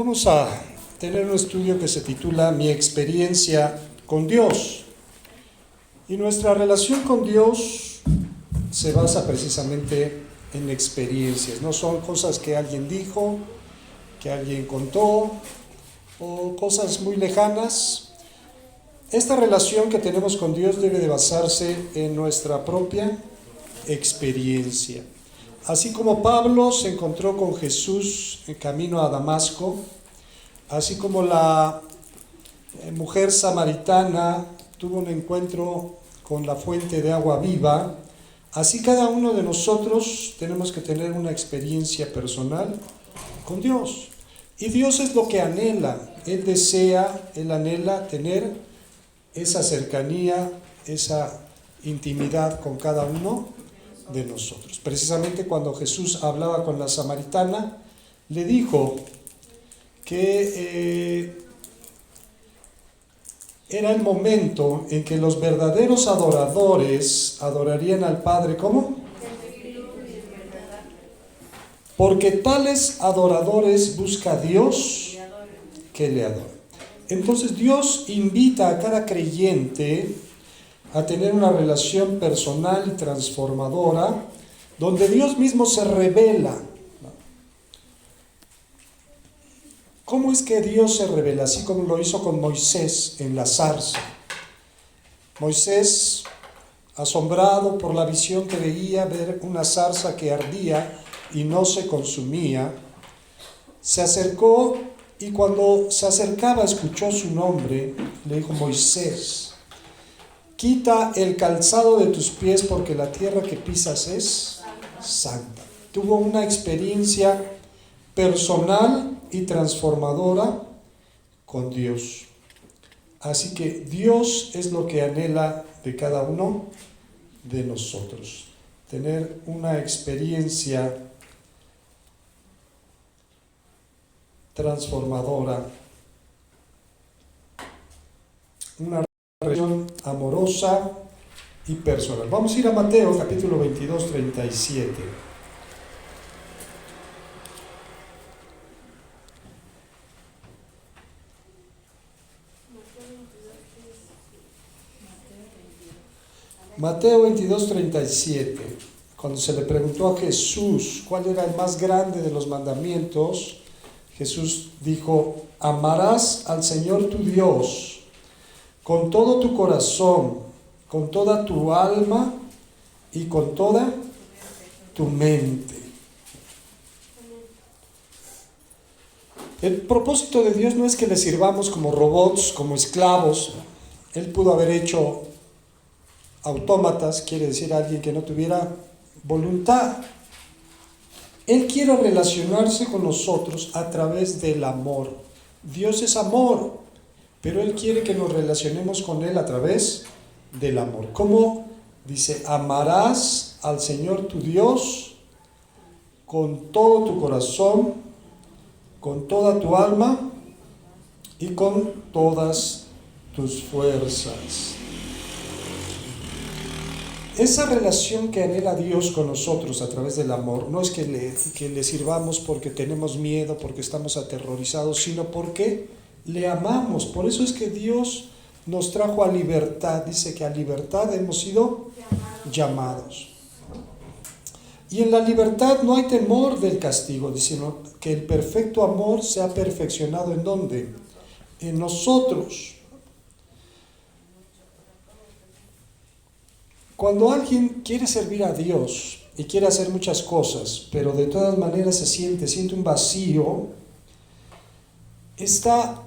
Vamos a tener un estudio que se titula Mi experiencia con Dios. Y nuestra relación con Dios se basa precisamente en experiencias. No son cosas que alguien dijo, que alguien contó, o cosas muy lejanas. Esta relación que tenemos con Dios debe de basarse en nuestra propia experiencia. Así como Pablo se encontró con Jesús en camino a Damasco, así como la mujer samaritana tuvo un encuentro con la fuente de agua viva, así cada uno de nosotros tenemos que tener una experiencia personal con Dios. Y Dios es lo que anhela, Él desea, Él anhela tener esa cercanía, esa intimidad con cada uno de nosotros. Precisamente cuando Jesús hablaba con la samaritana, le dijo que era el momento en que los verdaderos adoradores adorarían al Padre, ¿cómo? Porque tales adoradores busca a Dios que le adore. Entonces Dios invita a cada creyente a tener una relación personal y transformadora, donde Dios mismo se revela. ¿Cómo es que Dios se revela? Así como lo hizo con Moisés en la zarza. Moisés, asombrado por la visión que veía, ver una zarza que ardía y no se consumía, se acercó y cuando se acercaba escuchó su nombre, le dijo: Moisés, quita el calzado de tus pies porque la tierra que pisas es santa. Tuvo una experiencia personal y transformadora con Dios. Así que Dios es lo que anhela de cada uno de nosotros. Tener una experiencia transformadora. Una relación amorosa y personal. Vamos a ir a Mateo capítulo 22, 37. Mateo 22, 37. Cuando se le preguntó a Jesús cuál era el más grande de los mandamientos, Jesús dijo: amarás al Señor tu Dios con todo tu corazón, con toda tu alma y con toda tu mente. El propósito de Dios no es que le sirvamos como robots, como esclavos. Él pudo haber hecho autómatas, quiere decir alguien que no tuviera voluntad. Él quiere relacionarse con nosotros a través del amor. Dios es amor, pero Él quiere que nos relacionemos con Él a través del amor. ¿Cómo? Dice: amarás al Señor tu Dios con todo tu corazón, con toda tu alma y con todas tus fuerzas. Esa relación que anhela Dios con nosotros a través del amor no es que le sirvamos porque tenemos miedo, porque estamos aterrorizados, sino porque le amamos. Por eso es que Dios nos trajo a libertad. Dice que a libertad hemos sido llamados. Y en la libertad no hay temor del castigo, sino que el perfecto amor se ha perfeccionado ¿en dónde? En nosotros. Cuando alguien quiere servir a Dios y quiere hacer muchas cosas, pero de todas maneras siente un vacío, está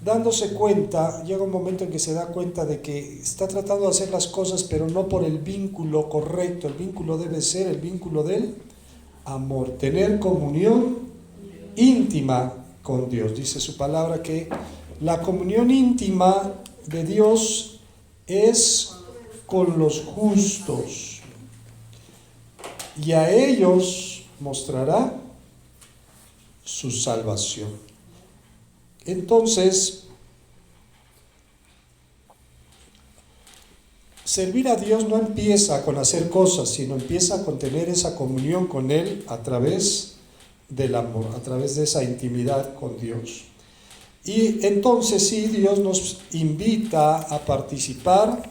dándose cuenta, llega un momento en que se da cuenta de que está tratando de hacer las cosas, pero no por el vínculo correcto. El vínculo debe ser el vínculo del amor, tener comunión íntima con Dios. Dice su palabra que la comunión íntima de Dios es con los justos, y a ellos mostrará su salvación. Entonces, servir a Dios no empieza con hacer cosas, sino empieza con tener esa comunión con Él a través del amor, a través de esa intimidad con Dios. Y entonces sí, Dios nos invita a participar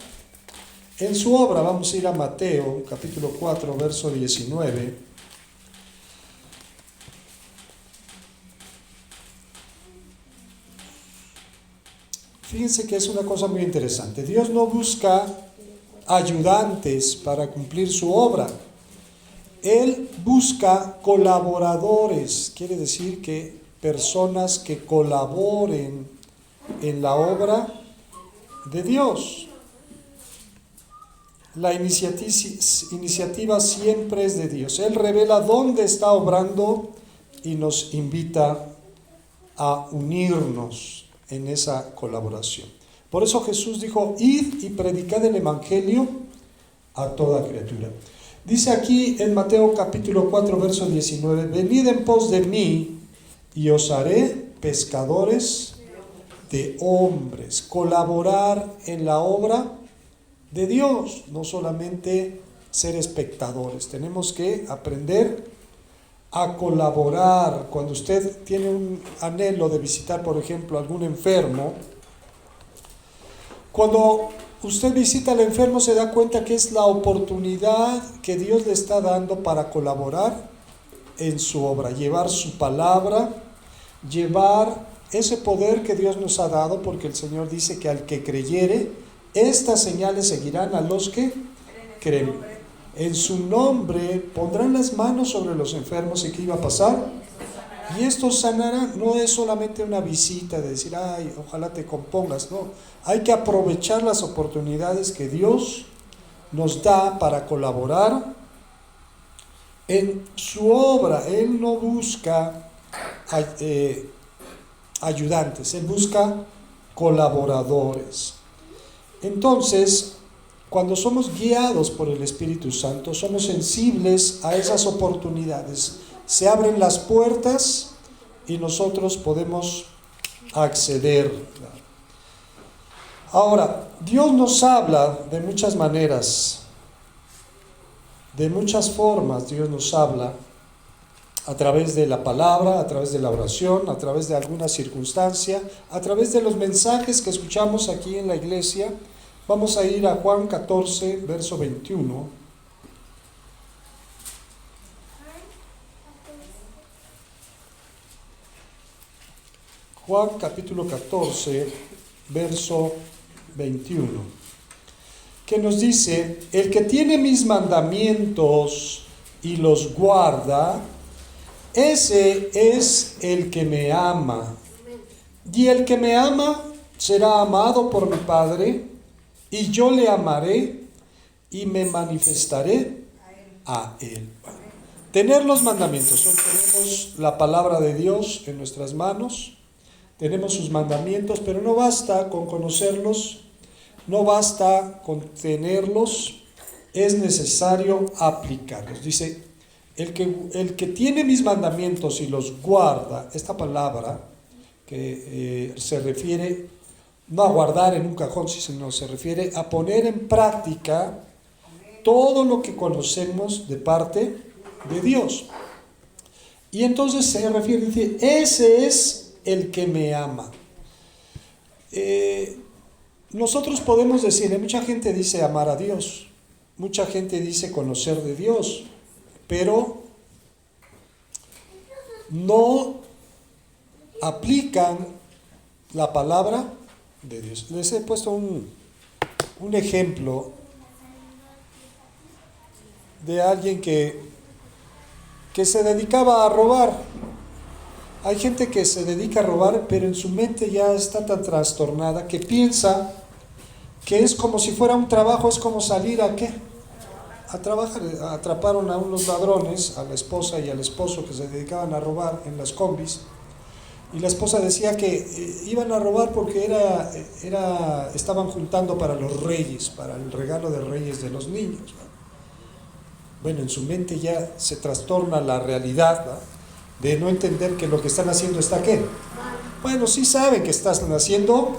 en su obra. Vamos a ir a Mateo, capítulo 4, verso 19. Fíjense que es una cosa muy interesante. Dios no busca ayudantes para cumplir su obra. Él busca colaboradores, quiere decir que personas que colaboren en la obra de Dios. La iniciativa siempre es de Dios. Él revela dónde está obrando y nos invita a unirnos en esa colaboración. Por eso Jesús dijo: id y predicad el evangelio a toda criatura. Dice aquí en Mateo capítulo 4, verso 19: venid en pos de mí y os haré pescadores de hombres. Colaborar en la obra de Dios, no solamente ser espectadores. Tenemos que aprender a colaborar. Cuando usted tiene un anhelo de visitar, por ejemplo, algún enfermo, cuando usted visita al enfermo se da cuenta que es la oportunidad que Dios le está dando para colaborar en su obra, llevar su palabra, llevar ese poder que Dios nos ha dado, porque el Señor dice que al que creyere, estas señales seguirán a los que creen. En su nombre pondrán las manos sobre los enfermos. ¿Y qué iba a pasar? Y estos sanarán. No es solamente una visita de decir: ay, ojalá te compongas. No, hay que aprovechar las oportunidades que Dios nos da para colaborar en su obra. Él no busca ayudantes, Él busca colaboradores. Entonces, cuando somos guiados por el Espíritu Santo, somos sensibles a esas oportunidades. Se abren las puertas y nosotros podemos acceder. Ahora, Dios nos habla de muchas maneras, de muchas formas. Dios nos habla a través de la palabra, a través de la oración, a través de alguna circunstancia, a través de los mensajes que escuchamos aquí en la iglesia. Vamos a ir a Juan 14, verso 21. Juan capítulo 14, verso 21, que nos dice: el que tiene mis mandamientos y los guarda, ese es el que me ama. Y el que me ama será amado por mi Padre, y yo le amaré y me manifestaré a él. Tener los mandamientos. Hoy tenemos la palabra de Dios en nuestras manos, tenemos sus mandamientos, pero no basta con conocerlos, no basta con tenerlos, es necesario aplicarlos. Dice: el que tiene mis mandamientos y los guarda. Esta palabra que se refiere no a guardar en un cajón, sino se refiere a poner en práctica todo lo que conocemos de parte de Dios. Y entonces se refiere, dice: ese es el que me ama. Nosotros podemos decir, mucha gente dice amar a Dios, mucha gente dice conocer de Dios, pero no aplican la palabra de Dios. Les he puesto un ejemplo de alguien que se dedicaba a robar. Hay gente que se dedica a robar, pero en su mente ya está tan trastornada que piensa que es como si fuera un trabajo, es como salir a ¿qué? A trabajar. Atraparon a unos ladrones, a la esposa y al esposo, que se dedicaban a robar en las combis. Y la esposa decía que iban a robar porque estaban juntando para los reyes, para el regalo de reyes de los niños. Bueno, en su mente ya se trastorna la realidad, ¿no? De no entender que lo que están haciendo está ¿qué? Bueno, sí saben que están haciendo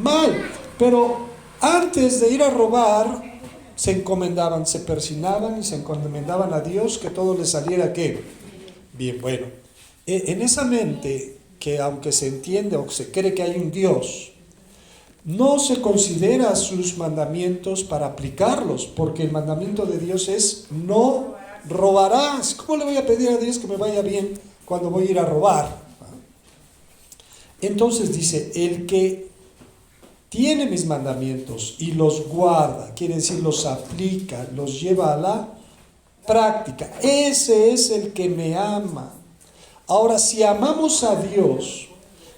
mal, pero antes de ir a robar se encomendaban, se persinaban y se encomendaban a Dios que todo les saliera ¿qué? Bien, bueno. En esa mente que aunque se entiende o se cree que hay un Dios, no se considera sus mandamientos para aplicarlos, porque el mandamiento de Dios es no robarás. ¿Cómo le voy a pedir a Dios que me vaya bien cuando voy a ir a robar? Entonces dice, el que tiene mis mandamientos y los guarda, quiere decir los aplica, los lleva a la práctica, ese es el que me ama. Ahora, si amamos a Dios,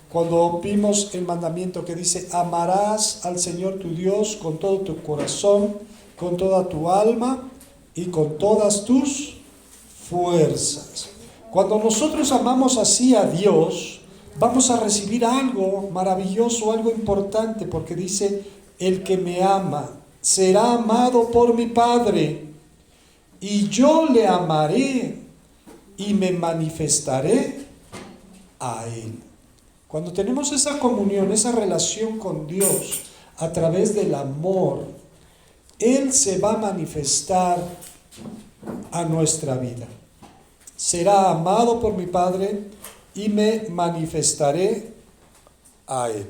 cuando vimos el mandamiento que dice, amarás al Señor tu Dios con todo tu corazón, con toda tu alma y con todas tus fuerzas. Cuando nosotros amamos así a Dios, vamos a recibir algo maravilloso, algo importante, porque dice, el que me ama será amado por mi Padre, y yo le amaré y me manifestaré a Él. Cuando tenemos esa comunión, esa relación con Dios a través del amor, Él se va a manifestar a nuestra vida. Será amado por mi Padre y me manifestaré a Él.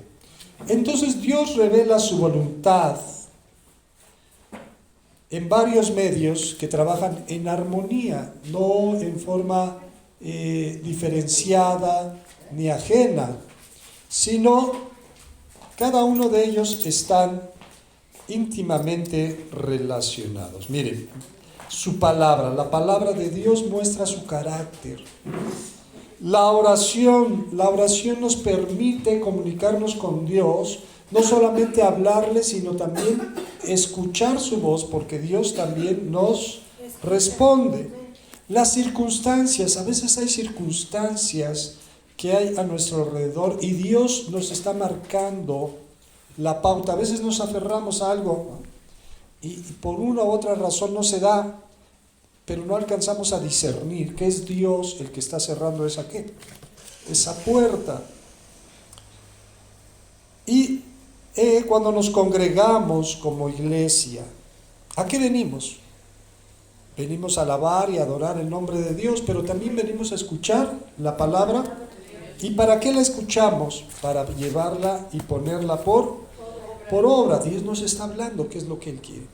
Entonces Dios revela su voluntad en varios medios que trabajan en armonía, no en forma diferenciada ni ajena, sino cada uno de ellos están íntimamente relacionados. Miren, su palabra, la palabra de Dios muestra su carácter. La oración nos permite comunicarnos con Dios, no solamente hablarle, sino también escuchar su voz, porque Dios también nos responde. Las circunstancias, a veces hay circunstancias que hay a nuestro alrededor y Dios nos está marcando la pauta. A veces nos aferramos a algo y por una u otra razón no se da, pero no alcanzamos a discernir que es Dios el que está cerrando esa puerta. Y cuando nos congregamos como iglesia, ¿a qué venimos? Venimos a alabar y adorar el nombre de Dios, pero también venimos a escuchar la palabra. ¿Y para qué la escuchamos? Para llevarla y ponerla por obra. Dios nos está hablando qué es lo que Él quiere.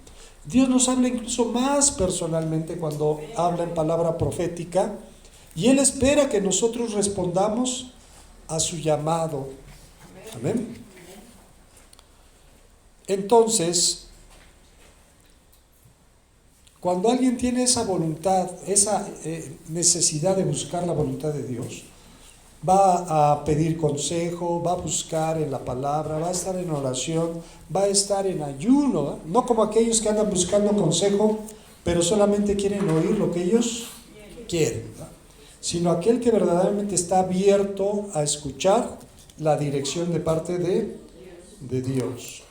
Dios nos habla incluso más personalmente cuando habla en palabra profética, y Él espera que nosotros respondamos a su llamado. Amén. Entonces, cuando alguien tiene esa voluntad, esa necesidad de buscar la voluntad de Dios, va a pedir consejo, va a buscar en la palabra, va a estar en oración, va a estar en ayuno, no como aquellos que andan buscando consejo, pero solamente quieren oír lo que ellos quieren, ¿no? Sino aquel que verdaderamente está abierto a escuchar la dirección de parte de Dios.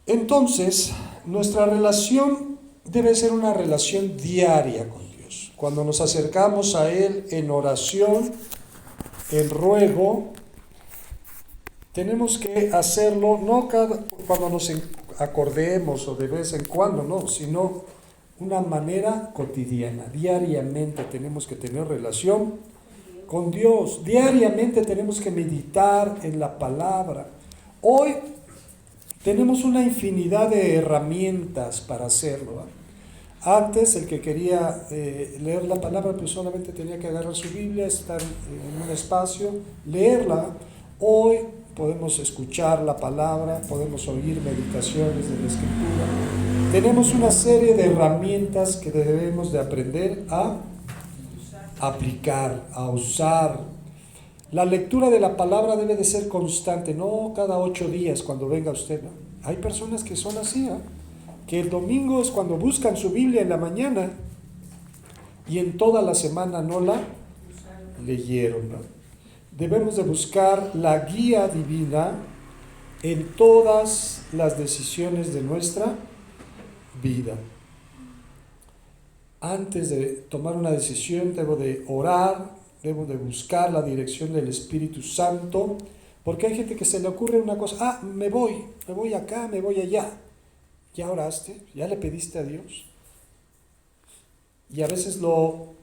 Entonces, nuestra relación debe ser una relación diaria con Dios. Cuando nos acercamos a Él en oración, en ruego, tenemos que hacerlo no cuando nos acordemos o de vez en cuando, no, sino una manera cotidiana. Diariamente tenemos que tener relación con Dios. Diariamente tenemos que meditar en la palabra. Hoy tenemos una infinidad de herramientas para hacerlo, ¿eh? Antes, el que quería leer la palabra, pues solamente tenía que agarrar su Biblia, estar en un espacio, leerla. Hoy podemos escuchar la palabra, podemos oír meditaciones de la Escritura. Tenemos una serie de herramientas que debemos de aprender a aplicar, a usar. La lectura de la palabra debe de ser constante, no cada 8 días cuando venga usted, ¿no? Hay personas que son así, ¿eh? Que el domingo es cuando buscan su Biblia en la mañana y en toda la semana no la leyeron, ¿no? Debemos de buscar la guía divina en todas las decisiones de nuestra vida. Antes de tomar una decisión debo de orar, debo de buscar la dirección del Espíritu Santo, porque hay gente que se le ocurre una cosa, me voy acá, me voy allá. ¿Ya oraste? ¿Ya le pediste a Dios? y a veces lo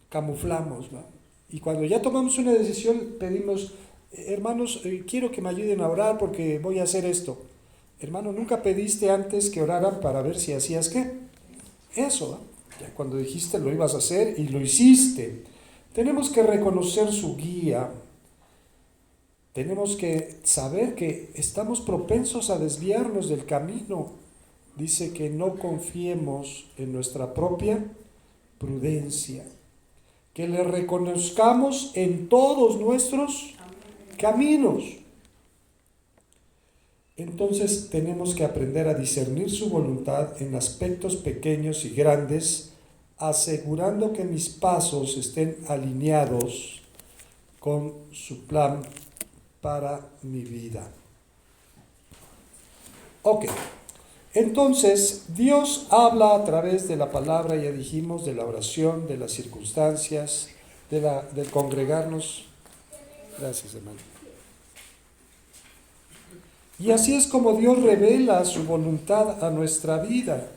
camuflamos, ¿no? Y cuando ya tomamos una decisión, pedimos, hermanos, quiero que me ayuden a orar porque voy a hacer esto. Hermano, ¿nunca pediste antes que oraran para ver si hacías qué? Eso, ¿no? Ya cuando dijiste lo ibas a hacer y lo hiciste. Tenemos que reconocer su guía. Tenemos que saber que estamos propensos a desviarnos del camino. Dice que no confiemos en nuestra propia prudencia, que le reconozcamos en todos nuestros caminos. Entonces tenemos que aprender a discernir su voluntad en aspectos pequeños y grandes, asegurando que mis pasos estén alineados con su plan para mi vida. Ok, entonces Dios habla a través de la palabra, ya dijimos, de la oración, de las circunstancias, del congregarnos. Gracias, hermano. Y así es como Dios revela su voluntad a nuestra vida,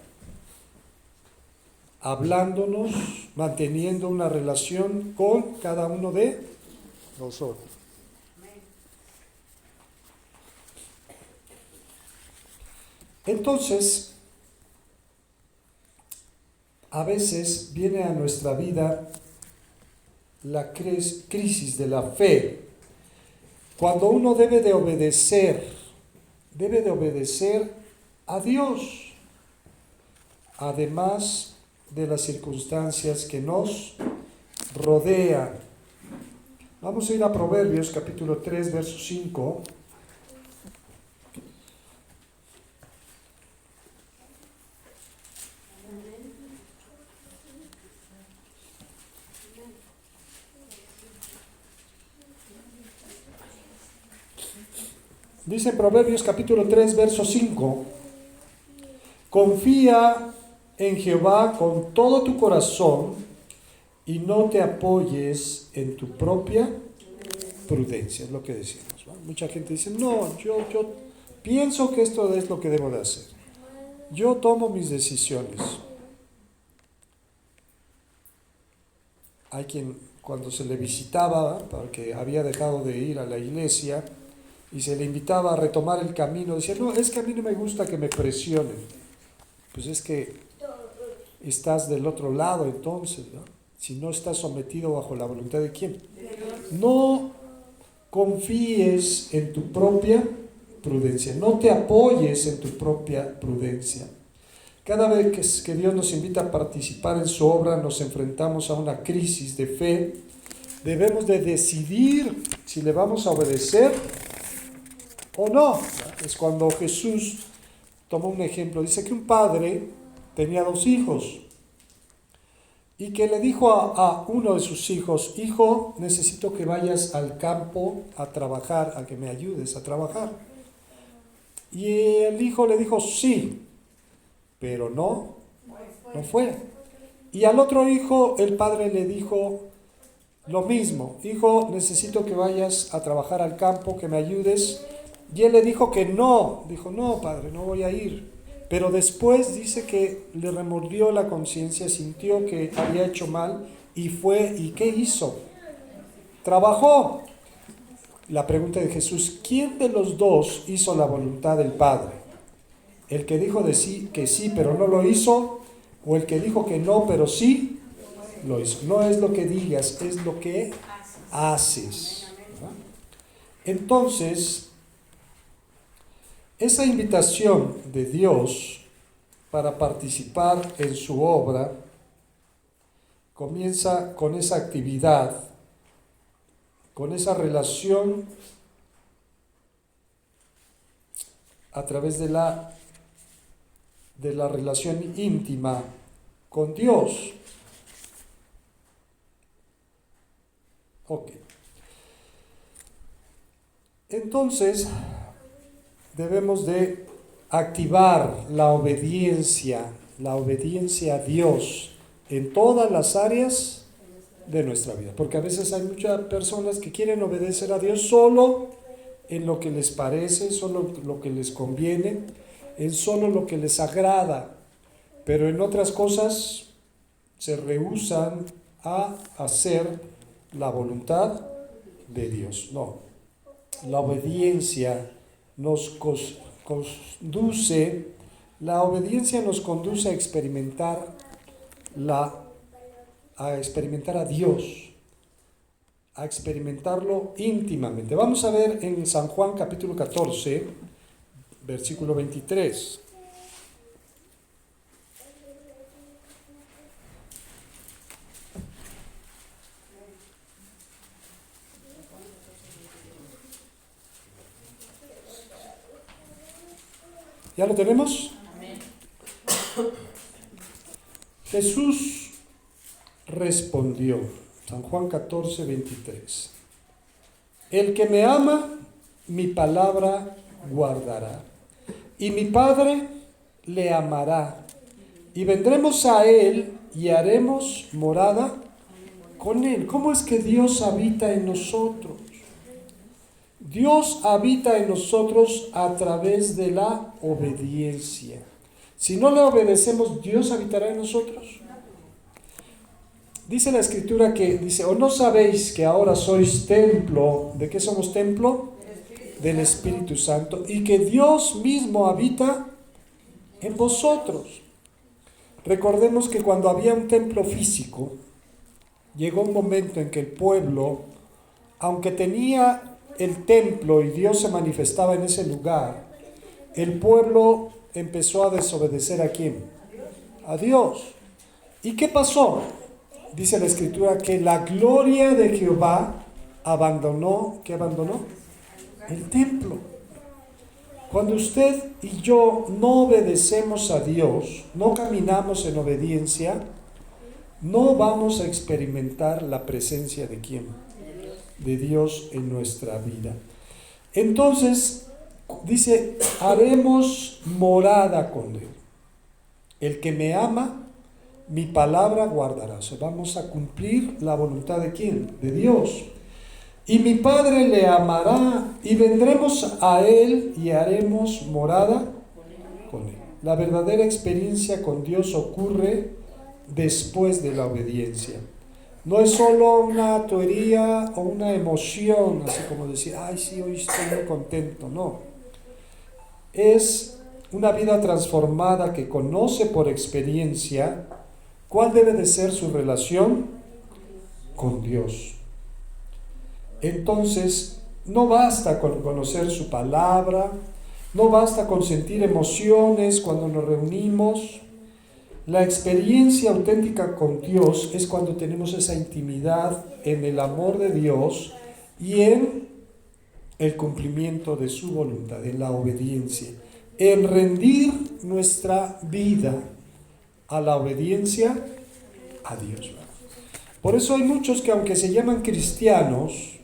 hablándonos, manteniendo una relación con cada uno de nosotros. Entonces, a veces viene a nuestra vida la crisis de la fe, cuando uno debe de obedecer a Dios, además de las circunstancias que nos rodean. Vamos a ir a Proverbios capítulo 3, verso 5. Dice Proverbios capítulo 3, verso 5, confía en Jehová con todo tu corazón y no te apoyes en tu propia prudencia, es lo que decimos, ¿no? Mucha gente dice, no, yo pienso que esto es lo que debo de hacer. Yo tomo mis decisiones. Hay quien cuando se le visitaba, porque había dejado de ir a la iglesia, y se le invitaba a retomar el camino, decía, no, es que a mí no me gusta que me presionen. Pues es que estás del otro lado entonces, ¿no? Si no estás sometido bajo la voluntad de ¿quién? No confíes en tu propia prudencia, no te apoyes en tu propia prudencia. Cada vez que Dios nos invita a participar en su obra, nos enfrentamos a una crisis de fe. Debemos de decidir si le vamos a obedecer o no. Es cuando Jesús tomó un ejemplo. Dice que un padre tenía 2 hijos y que le dijo a uno de sus hijos, hijo, necesito que vayas al campo a trabajar, a que me ayudes a trabajar. Y el hijo le dijo, sí, pero no fue. Y al otro hijo el padre le dijo lo mismo, hijo, necesito que vayas a trabajar al campo, que me ayudes. Y él le dijo que no, dijo, no, padre, no voy a ir. Pero después dice que le remordió la conciencia, sintió que había hecho mal y fue, ¿y qué hizo? Trabajó. La pregunta de Jesús, ¿quién de los dos hizo la voluntad del Padre? ¿El que dijo de sí, que sí, pero no lo hizo? ¿O el que dijo que no, pero sí lo hizo? No es lo que digas, es lo que haces, ¿verdad? Entonces, esa invitación de Dios para participar en su obra comienza con esa actividad, con esa relación a través de la relación íntima con Dios. Ok. Entonces, debemos de activar la obediencia a Dios en todas las áreas de nuestra vida. Porque a veces hay muchas personas que quieren obedecer a Dios solo en lo que les parece, solo lo que les conviene, en solo lo que les agrada, pero en otras cosas se rehúsan a hacer la voluntad de Dios. No, la obediencia la obediencia nos conduce a experimentar a Dios, a experimentarlo íntimamente. Vamos a ver en San Juan capítulo 14, versículo 23. ¿Ya lo tenemos? Amén. Jesús respondió, San Juan 14, 23. El que me ama, mi palabra guardará, y mi Padre le amará, y vendremos a él y haremos morada con él. ¿Cómo es que Dios habita en nosotros? Dios habita en nosotros a través de la obediencia. Si no le obedecemos, ¿Dios habitará en nosotros? Dice la Escritura que, dice, ¿o no sabéis que ahora sois templo? ¿De qué somos templo? Del Espíritu Santo, y que Dios mismo habita en vosotros. Recordemos que cuando había un templo físico, llegó un momento en que el pueblo, aunque tenía el templo y Dios se manifestaba en ese lugar, el pueblo empezó a desobedecer ¿a quién? A Dios. ¿Y qué pasó? Dice la Escritura que la gloria de Jehová abandonó, ¿qué abandonó? El templo. Cuando usted y yo no obedecemos a Dios, no caminamos en obediencia, no vamos a experimentar la presencia de ¿quién? De Dios en nuestra vida. Entonces, dice, haremos morada con él. El que me ama, mi palabra guardará. O sea, vamos a cumplir la voluntad de ¿quién? De Dios. Y mi Padre le amará, y vendremos a él y haremos morada con él. La verdadera experiencia con Dios ocurre después de la obediencia. No es solo una teoría o una emoción, así como decir, ay, sí, hoy estoy muy contento. No. Es una vida transformada que conoce por experiencia cuál debe de ser su relación con Dios. Entonces, no basta con conocer su palabra, no basta con sentir emociones cuando nos reunimos. La experiencia auténtica con Dios es cuando tenemos esa intimidad en el amor de Dios y en el cumplimiento de su voluntad, en la obediencia, en rendir nuestra vida a la obediencia a Dios. Por eso hay muchos que aunque se llaman cristianos,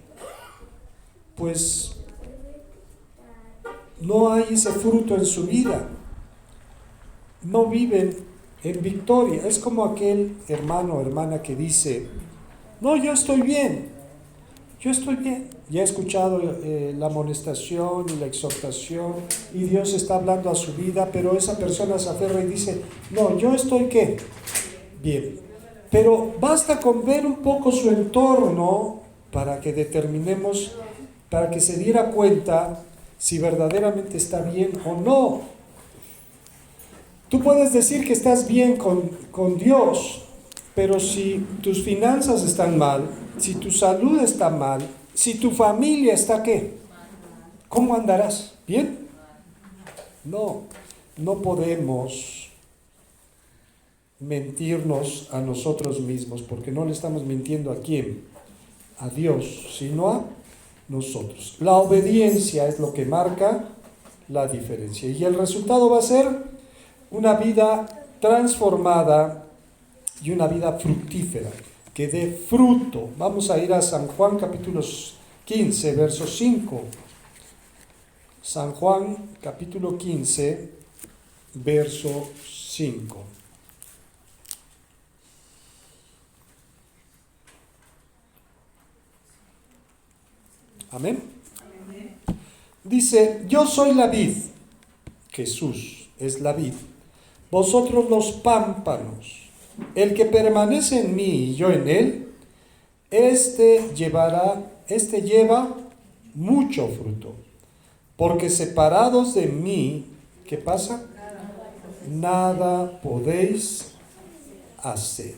pues no hay ese fruto en su vida, no viven en victoria. Es como aquel hermano o hermana que dice, no, yo estoy bien. Ya he escuchado la amonestación y la exhortación y Dios está hablando a su vida, pero esa persona se aferra y dice, no, yo estoy ¿qué? Bien. Pero basta con ver un poco su entorno para que determinemos, para que se diera cuenta si verdaderamente está bien o no. Tú puedes decir que estás bien con Dios, pero si tus finanzas están mal, si tu salud está mal, si tu familia está ¿qué? ¿Cómo andarás? ¿Bien? No podemos mentirnos a nosotros mismos, porque no le estamos mintiendo ¿a quién? A Dios, sino a nosotros. La obediencia es lo que marca la diferencia. Y el resultado va a ser una vida transformada y una vida fructífera, que dé fruto. Vamos a ir a San Juan capítulo 15, verso 5. San Juan capítulo 15, verso 5. Amén. Dice, yo soy la vid, Jesús es la vid, vosotros los pámpanos. El que permanece en mí y yo en él, este lleva mucho fruto. Porque separados de mí, ¿qué pasa? Nada podéis hacer.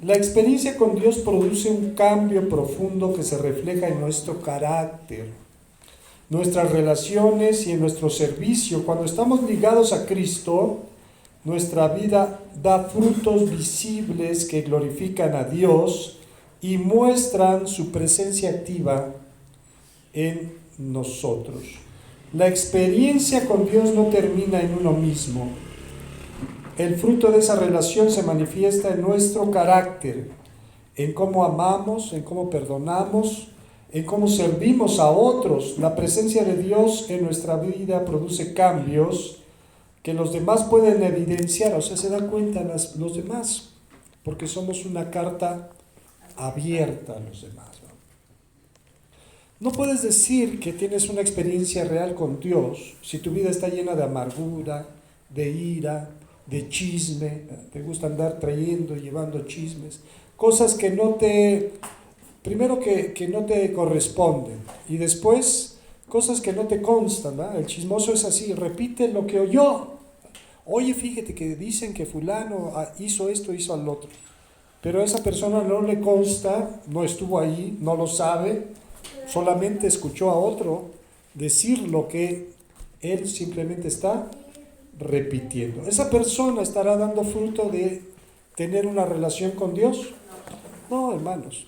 La experiencia con Dios produce un cambio profundo que se refleja en nuestro carácter, nuestras relaciones y en nuestro servicio. Cuando estamos ligados a Cristo, nuestra vida da frutos visibles que glorifican a Dios y muestran su presencia activa en nosotros. La experiencia con Dios no termina en uno mismo. El fruto de esa relación se manifiesta en nuestro carácter, en cómo amamos, en cómo perdonamos, en cómo servimos a otros. La presencia de Dios en nuestra vida produce cambios que los demás pueden evidenciar, o sea, se dan cuenta los demás, porque somos una carta abierta a los demás. No puedes decir que tienes una experiencia real con Dios si tu vida está llena de amargura, de ira, de chisme. Te gusta andar trayendo y llevando chismes, cosas que no te, primero que no te corresponden, y después cosas que no te constan, ¿verdad? El chismoso es así, repite lo que oyó. Oye, fíjate que dicen que fulano hizo esto, hizo al otro, pero a esa persona no le consta, no estuvo ahí, no lo sabe, solamente escuchó a otro decir lo que él simplemente está repitiendo. ¿Esa persona estará dando fruto de tener una relación con Dios? No, hermanos.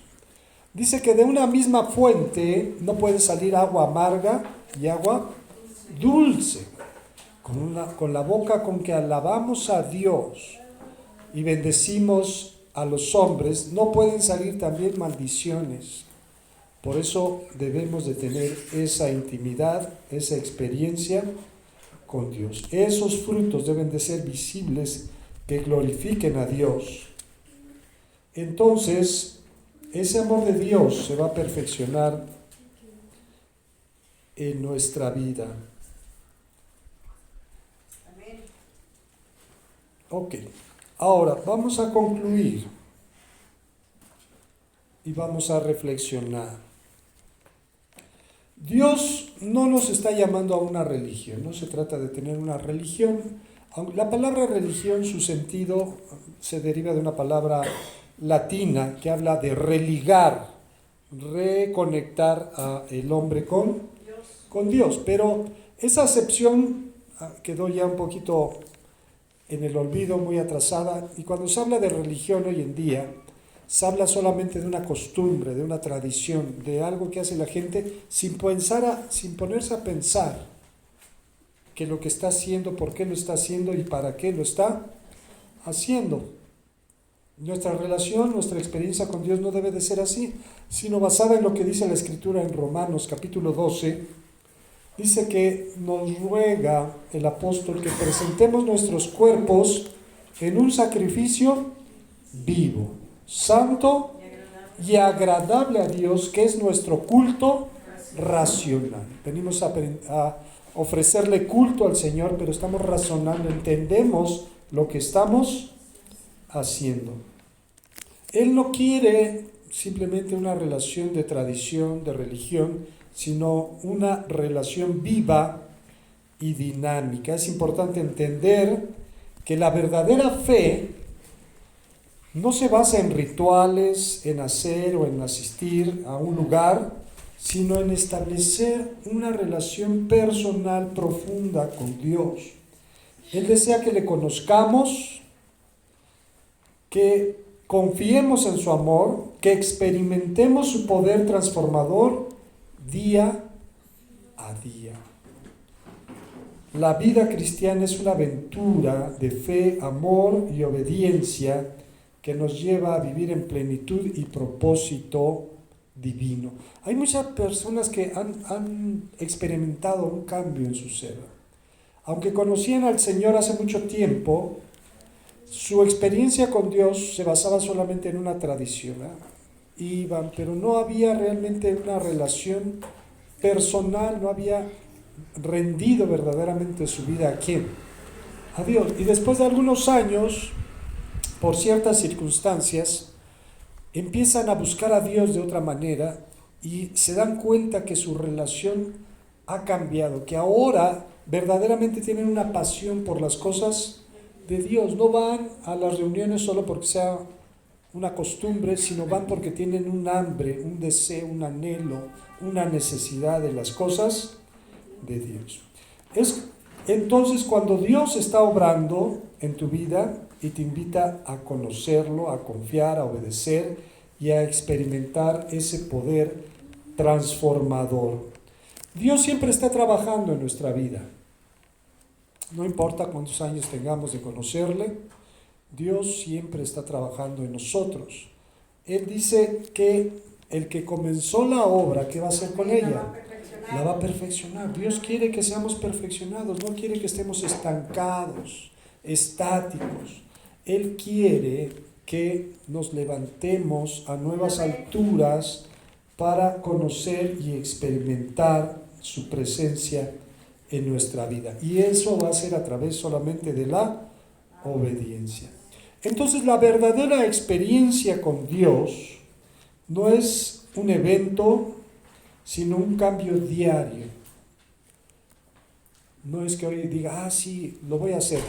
Dice que de una misma fuente no puede salir agua amarga y agua dulce. Con la boca con que alabamos a Dios y bendecimos a los hombres, no pueden salir también maldiciones. Por eso debemos de tener esa intimidad, esa experiencia con Dios. Esos frutos deben de ser visibles, que glorifiquen a Dios. Entonces, ese amor de Dios se va a perfeccionar en nuestra vida. Ok, ahora vamos a concluir y vamos a reflexionar. Dios no nos está llamando a una religión, no se trata de tener una religión. La palabra religión, su sentido se deriva de una palabra latina que habla de religar, reconectar al hombre con Dios. Pero esa acepción quedó ya un poquito en el olvido, muy atrasada, y cuando se habla de religión hoy en día, se habla solamente de una costumbre, de una tradición, de algo que hace la gente sin ponerse a pensar que lo que está haciendo, por qué lo está haciendo y para qué lo está haciendo. Nuestra relación, nuestra experiencia con Dios no debe de ser así, sino basada en lo que dice la Escritura en Romanos capítulo 12. Dice que nos ruega el apóstol que presentemos nuestros cuerpos en un sacrificio vivo, santo y agradable a Dios, que es nuestro culto racional. Venimos a ofrecerle culto al Señor, pero estamos razonando, entendemos lo que estamos haciendo. Él no quiere simplemente una relación de tradición, de religión, sino una relación viva y dinámica. Es importante entender que la verdadera fe no se basa en rituales, en hacer o en asistir a un lugar, sino en establecer una relación personal profunda con Dios. Él desea que le conozcamos, que confiemos en su amor, que experimentemos su poder transformador día a día. La vida cristiana es una aventura de fe, amor y obediencia que nos lleva a vivir en plenitud y propósito divino. Hay muchas personas que han experimentado un cambio en su ser. Aunque conocían al Señor hace mucho tiempo, su experiencia con Dios se basaba solamente en una tradición. Iban, pero no había realmente una relación personal, no había rendido verdaderamente su vida ¿a quién? A Dios. Y después de algunos años por ciertas circunstancias, empiezan a buscar a Dios de otra manera y se dan cuenta que su relación ha cambiado, que ahora verdaderamente tienen una pasión por las cosas de Dios. No van a las reuniones solo porque sea una costumbre, sino van porque tienen un hambre, un deseo, un anhelo, una necesidad de las cosas de Dios. Es entonces cuando Dios está obrando en tu vida y te invita a conocerlo, a confiar, a obedecer y a experimentar ese poder transformador. Dios siempre está trabajando en nuestra vida. No importa cuántos años tengamos de conocerle, Dios siempre está trabajando en nosotros. Él dice que el que comenzó la obra, ¿qué va a hacer con ella? La va a perfeccionar. Dios quiere que seamos perfeccionados, no quiere que estemos estancados, estáticos. Él quiere que nos levantemos a nuevas alturas para conocer y experimentar su presencia en nuestra vida. Y eso va a ser a través solamente de la obediencia. Entonces, la verdadera experiencia con Dios no es un evento, sino un cambio diario. No es que hoy diga, sí, lo voy a hacer.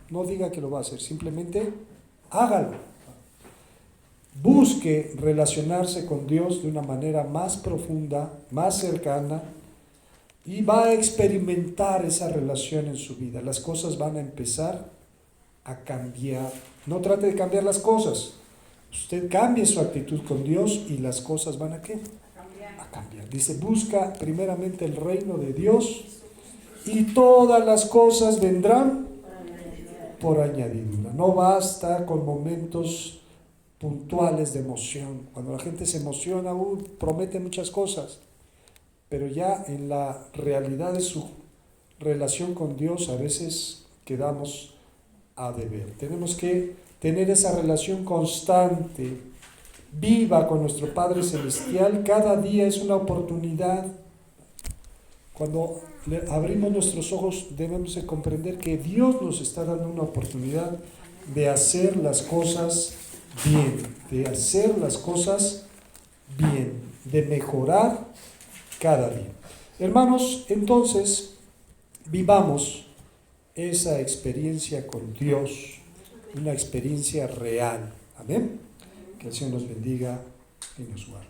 No diga que lo va a hacer, simplemente hágalo. Busque relacionarse con Dios de una manera más profunda, más cercana, y va a experimentar esa relación en su vida. Las cosas van a empezar a cambiar. No trate de cambiar las cosas. Usted cambie su actitud con Dios y las cosas van a ¿qué? A cambiar. Dice, busca primeramente el reino de Dios y todas las cosas vendrán por añadidura. No basta con momentos puntuales de emoción. Cuando la gente se emociona, promete muchas cosas, pero ya en la realidad de su relación con Dios a veces quedamos a deber. Tenemos que tener esa relación constante, viva con nuestro Padre Celestial. Cada día es una oportunidad. Cuando abrimos nuestros ojos debemos de comprender que Dios nos está dando una oportunidad de hacer las cosas bien, de mejorar cada día. Hermanos, entonces vivamos esa experiencia con Dios, una experiencia real. Amén. Que el Señor nos bendiga y nos guarde.